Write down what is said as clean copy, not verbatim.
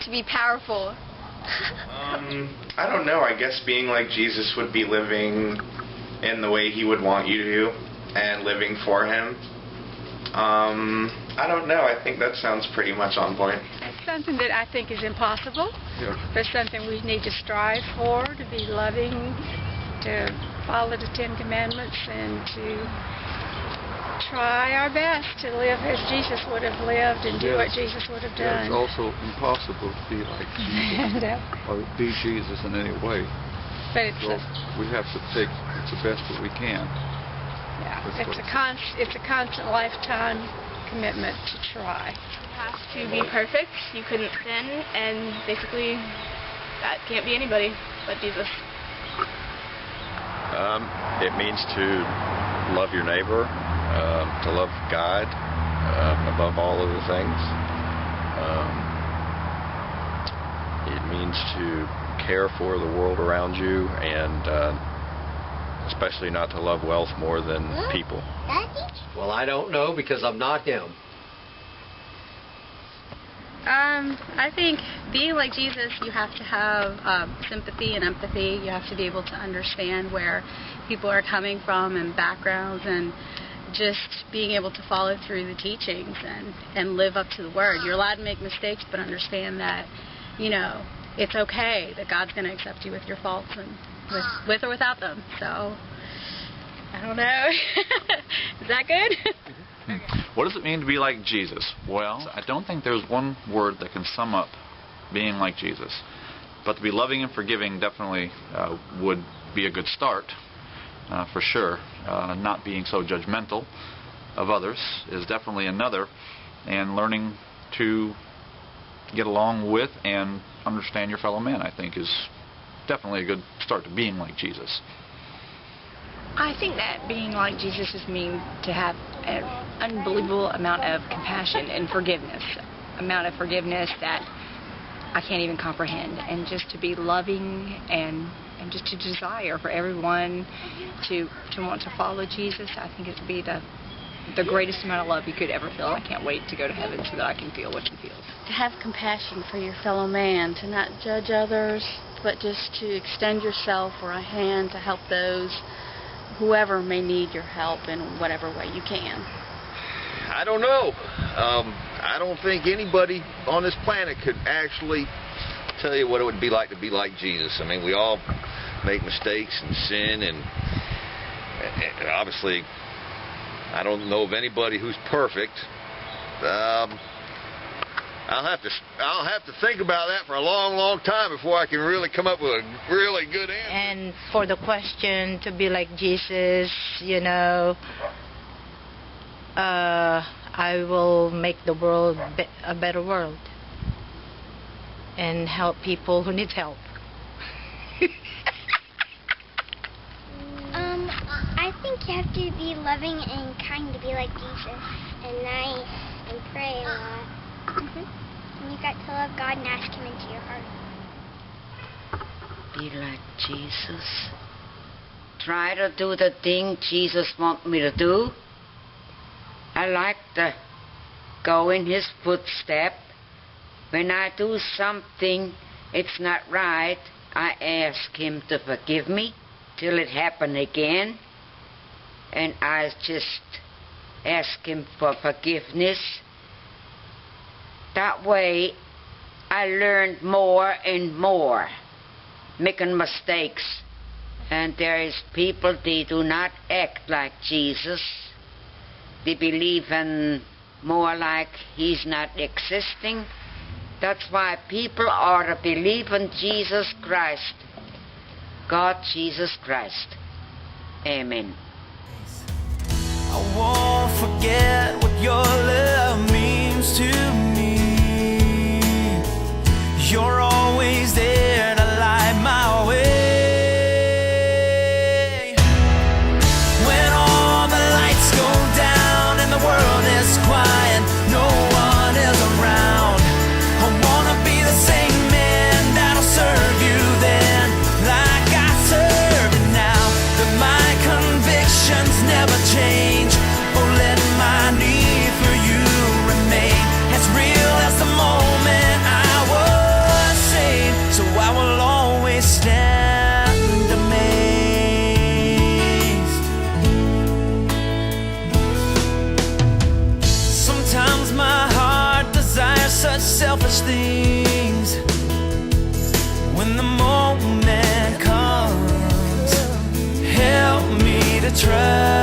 to be powerful? I don't know. I guess being like Jesus would be living in the way He would want you to and living for Him. I don't know. I think that sounds pretty much on point. It's something that I think is impossible, but something we need to strive for, to be loving, to follow the Ten Commandments, and to try our best to live as Jesus would have lived and do what Jesus would have done. It's also impossible to be like Jesus or be Jesus in any way. But it's So we have to take the best that we can. it's a constant lifetime commitment to try. You have to be perfect. You couldn't sin, and basically that can't be anybody but Jesus. It means to love your neighbor, to love God above all other things. It means to care for the world around you, and especially not to love wealth more than people. Well, I don't know because I'm not him. I think being like Jesus, you have to have sympathy and empathy. You have to be able to understand where people are coming from and backgrounds, and just being able to follow through the teachings and live up to the Word. You're allowed to make mistakes, but understand that, you know, it's okay, that God's going to accept you with your faults, and with or without them. So, I don't know. Is that good? What does it mean to be like Jesus? Well, I don't think there's one word that can sum up being like Jesus. But to be loving and forgiving definitely would be a good start, for sure. Not being so judgmental of others is definitely another. And learning to get along with and understand your fellow man, I think, is definitely a good start to being like Jesus. I think that being like Jesus is mean to have an unbelievable amount of compassion and forgiveness, amount of forgiveness that I can't even comprehend, and just to be loving and just to desire for everyone to want to follow Jesus. I think it would be the greatest amount of love you could ever feel. I can't wait to go to heaven so that I can feel what He feels. To have compassion for your fellow man, to not judge others, but just to extend yourself or a hand to help those, whoever may need your help in whatever way you can. I don't know. I don't think anybody on this planet could actually tell you what it would be like to be like Jesus. I mean, we all make mistakes and sin, and obviously I don't know of anybody who's perfect. I'll have to think about that for a long, long time before I can really come up with a really good answer. And for the question to be like Jesus, you know, I will make the world a better world and help people who need help. I think you have to be loving and kind to be like Jesus, and nice, and pray a lot. And you got to love God and ask Him into your heart. Be like Jesus. Try to do the thing Jesus wants me to do. I like to go in His footsteps. When I do something it's not right, I ask Him to forgive me till it happen again. And I just ask Him for forgiveness. That way, I learned more and more, making mistakes. And there is people, they do not act like Jesus. They believe in more like He's not existing. That's why people ought to believe in Jesus Christ, God Jesus Christ. Amen. I won't forget what your love means to me. You're always there to light my way. When all the lights go down and the world is quiet, no one is around, I wanna be the same man that'll serve you then, like I serve you now. That my convictions never change, or let my need for you remain. It's real. selfish things. When the moment comes, help me to trust.